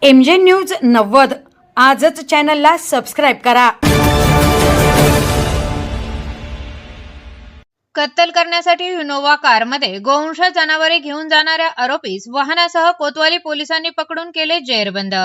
MJ news 90 आजच चॅनलला subscribe करा। कत्तल करण्यासाठी इनोव्हा कारमध्ये गोवंश जनावरे घेऊन जाणाऱ्या आरोपीस वाहनासह कोतवाली पोलिसांनी पकडून केले जेरबंद।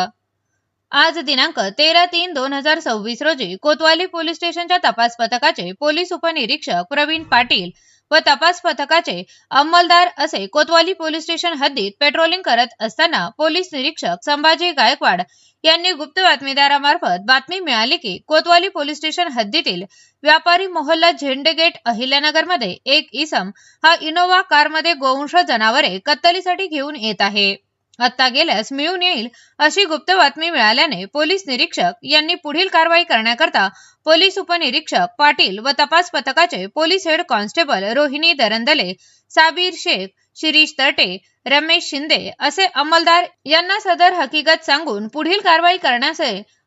आज दिनांक 13/3/2026 रोजी कोतवाली पोलीस स्टेशनच्या तपास पथकाचे पोलीस उपनिरीक्षक प्रवीण पाटील व तपास पथकाचे अंमलदार असे कोतवाली पोलीस स्टेशन हद्दीत पेट्रोलिंग करत असताना पोलीस निरीक्षक संभाजी गायकवाड यांनी गुप्त बातमीदारामार्फत बातमी मिळाली की कोतवाली पोलीस स्टेशन हद्दीतील व्यापारी मोहल्ला झेंडेगेट अहिल्यानगरमध्ये एक इसम हा इनोव्हा कारमध्ये गोवंश जनावरे कत्तलीसाठी घेऊन येत आहे। आत्ता गेल्यास मिळून येईल अशी गुप्त बातमी मिळाल्याने पोलीस निरीक्षक यांनी पुढील कारवाई करण्याकरता पोलीस उपनिरीक्षक पाटील व तपास पथकाचे police head constable Rohini Darandale, Sabir Shaikh, Shirish Tarte, Ramesh Shinde असे अंमलदार यांना सदर हकीकत सांगून पुढील कारवाई करण्यास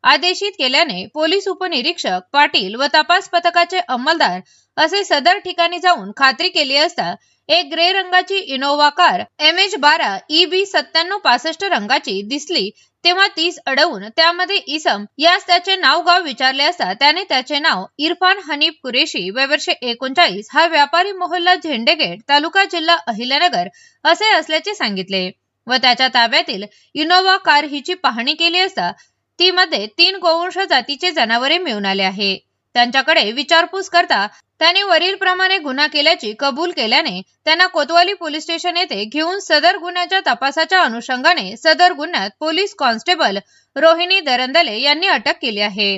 आदेशित केल्याने पोलीस उपनिरीक्षक पाटील व तपास पथकाचे अंमलदार असे सदर ठिकाणी जाऊन खात्री केली असता एक ग्रे रंगाची इनोव्हा कार MH12 EB 9765 रंगाची दिसली तेव्हा तीस अडवून त्यामध्ये इसम यास त्याचे नाव गाव विचारले असता त्याने त्याचे नाव इरफान हनीफ कुरेशी वय वर्ष 39 हा व्यापारी मोहल्ला झेंडेगेट तालुका जिल्हा अहिल्यानगर असे असल्याचे सांगितले व त्याच्या ताब्यातील इनोव्हा कार हिची पाहणी केली असता ती मध्ये 3 गोवंश जातीचे जनावरे मिळून आले आहे। त्यांच्याकडे विचारपूस करता त्याने वरील प्रमाणे गुन्हा केल्याची कबूल केल्याने त्यांना कोतवाली पोलीस स्टेशन येथे घेऊन सदर गुन्ह्याच्या तपासाच्या अनुषंगाने सदर गुन्ह्यात पोलीस कॉन्स्टेबल रोहिणी दरंदले यांनी अटक केली आहे।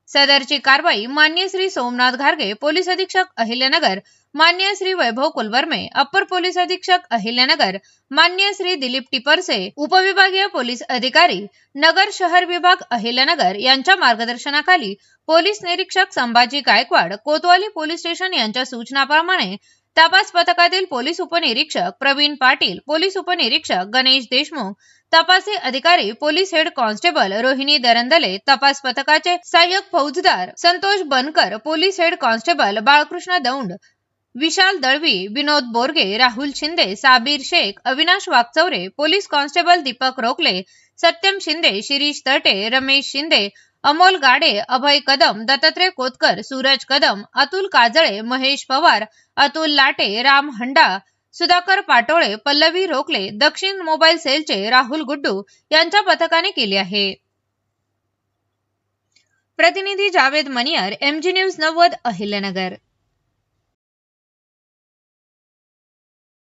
सदरची कारवाई मान्य श्री सोमनाथ घारगे पोलीस अधीक्षक अहिल्यानगर, मान्य श्री वैभव कुलवर्मे अप्पर पोलीस अधीक्षक अहिल्यानगर, मान्य श्री दिलीप टिपरसे उपविभागीय पोलीस अधिकारी नगर शहर विभाग अहिल्यानगर यांच्या मार्गदर्शनाखाली पोलीस निरीक्षक संभाजी गायकवाड कोतवाली पोलीस स्टेशन यांच्या सूचनाप्रमाणे तपास पथकातील पोलीस उपनिरीक्षक प्रवीण पाटील, पोलीस उपनिरीक्षक गणेश देशमुख, तपासी अधिकारी police head constable Rohini Darandale, तपास पथकाचे सहाय्यक फौजदार Santosh Bankar, police head constable Balkrishna Daund, Vishal Dalvi, Vinod Borge, Rahul Shinde, Sabir Shaikh, Avinash Wagchaure, police constable Deepak Rokle, Satyam Shinde, Shirish Tarte, Ramesh Shinde, Amol Gade, Abhay Kadam, Dattatray Kotkar, Suraj Kadam, Atul Kajale, Mahesh Pawar, Atul Late, Ram Handa, Sudhakar Patole, Pallavi रोकले, दक्षिण मोबाईल सेलचे राहुल गुड्डू यांच्या पथकाने केली आहे। प्रतिनिधी जावेद मनियर, MG न्यूज 90 अहिल्यानगर।